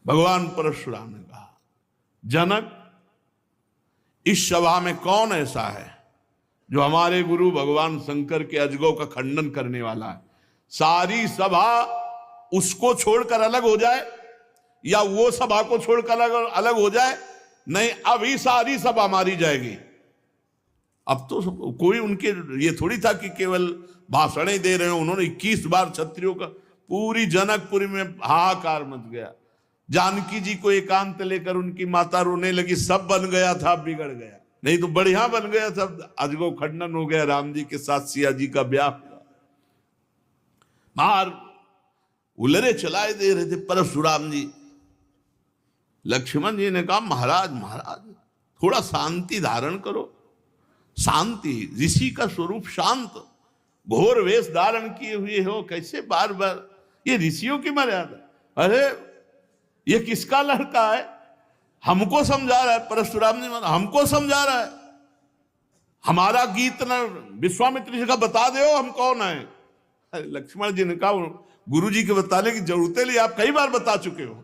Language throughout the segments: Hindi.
भगवान परशुराम ने कहा, जनक, इस सभा में कौन ऐसा है जो हमारे गुरु भगवान शंकर के अजगों का खंडन करने वाला है? सारी सभा उसको छोड़कर अलग हो जाए या वो सभा को छोड़कर अलग हो जाए? नहीं, अभी सारी सभा मारी जाएगी। अब तो कोई उनके ये थोड़ी था कि केवल भाषण दे रहे हो। उन्होंने 21 बार क्षत्रियों का, पूरी जनकपुरी में हाहाकार मच गया। जानकी जी को एकांत लेकर उनकी माता रोने लगी, सब बन गया था, बिगड़ गया। नहीं तो बढ़िया बन गया था, अजगो खंडन हो गया, राम जी के साथ सिया जी का ब्याह हुआ। मार उलरे चलाए दे रहे थे परशुराम जी। लक्ष्मण जी ने कहा, महाराज महाराज थोड़ा शांति धारण करो। शांति, ऋषि का स्वरूप शांत, घोर वेश धारण किए हुए हो, कैसे बार बार? ये ऋषियों की मर्यादा। अरे ये किसका लड़का है? हमको समझा रहा है। परशुराम जी हमको समझा रहा है। हमारा गीत न विश्वामित्र जी का बता दो हम कौन है। अरे लक्ष्मण जी ने कहा, गुरु जी के बताने की जरूरत है, आप कई बार बता चुके हो।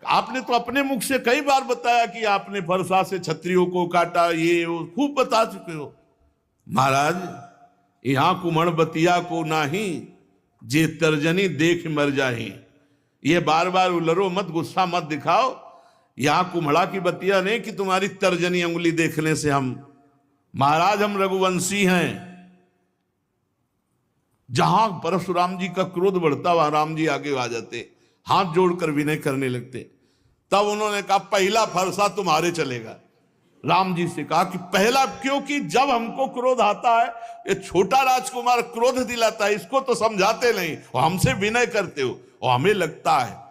आपने तो अपने मुख से कई बार बताया कि आपने फरसा से क्षत्रियों को काटा, ये वो खूब बता चुके हो। महाराज, यहां कुमड़ बतिया को नाही, जे तर्जनी देख मर जाही। ये बार बार उलरो मत, गुस्सा मत दिखाओ। यहां कुम्हड़ा की बतिया नहीं कि तुम्हारी तर्जनी उंगली देखने से हम, महाराज हम रघुवंशी हैं। जहां परशुराम जी का क्रोध बढ़ता वहां राम जी आगे आ जाते, हाथ जोड़कर विनय करने लगते। तब उन्होंने कहा, पहला फरसा तुम्हारे चलेगा। राम जी से कहा कि पहला, क्योंकि जब हमको क्रोध आता है, ये छोटा राजकुमार क्रोध दिलाता है, इसको तो समझाते नहीं और हमसे विनय करते हो, और हमें लगता है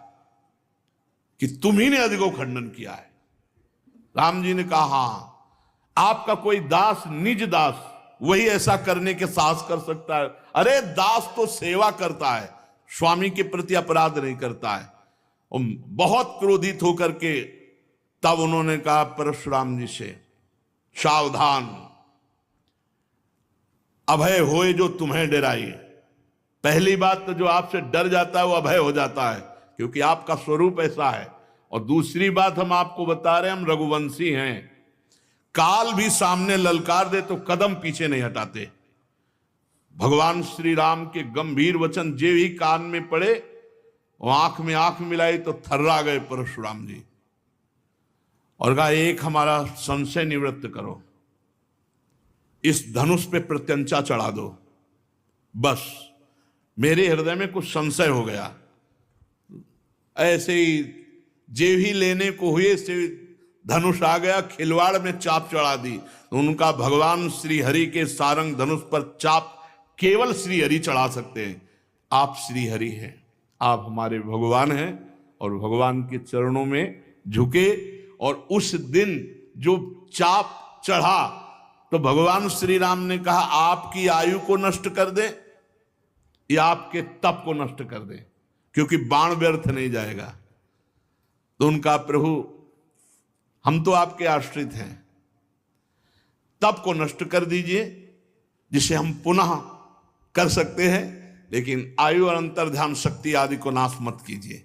कि तुम ही ने अजगो खंडन किया है। राम जी ने कहा, हां, आपका कोई दास, निज दास, वही ऐसा करने के साहस कर सकता है। अरे दास तो सेवा करता है, स्वामी के प्रति अपराध नहीं करता है। और बहुत क्रोधित होकर के तब उन्होंने कहा परशुराम जी से, सावधान, अभय होए जो तुम्हें डराइए। पहली बात तो जो आपसे डर जाता है वो अभय हो जाता है, क्योंकि आपका स्वरूप ऐसा है। और दूसरी बात हम आपको बता रहे हैं, हम रघुवंशी हैं। काल भी सामने ललकार दे तो कदम पीछे नहीं हटाते। भगवान श्री राम के गंभीर वचन जे ही कान में पड़े, वो आंख में आंख मिलाई तो थर्रा गए परशुराम जी, और कहा, एक हमारा संशय निवृत्त करो, इस धनुष पे प्रत्यंचा चढ़ा दो। बस मेरे हृदय में कुछ संशय हो गया। ऐसे ही जेव ही लेने को हुए से धनुष आ गया, खिलवाड़ में चाप चढ़ा दी। तो उनका भगवान श्री हरि के सारंग धनुष पर चाप केवल श्री हरि चढ़ा सकते हैं। आप श्री हरि हैं, आप हमारे भगवान हैं, और भगवान के चरणों में झुके। और उस दिन जो चाप चढ़ा तो भगवान श्री राम ने कहा, आपकी आयु को नष्ट कर दे या आपके तप को नष्ट कर दे, क्योंकि बाण व्यर्थ नहीं जाएगा। तो उनका, प्रभु हम तो आपके आश्रित हैं, तप को नष्ट कर दीजिए जिसे हम पुनः कर सकते हैं, लेकिन आयु और अंतर्ध्यान शक्ति आदि को नाश मत कीजिए।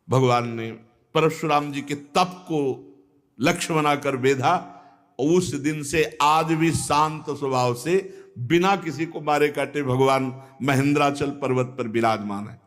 भगवान ने परशुराम जी के तप को लक्ष्य बनाकर बेधा, और उस दिन से आज भी शांत स्वभाव से बिना किसी को मारे काटे भगवान महेंद्राचल पर्वत पर विराजमान है।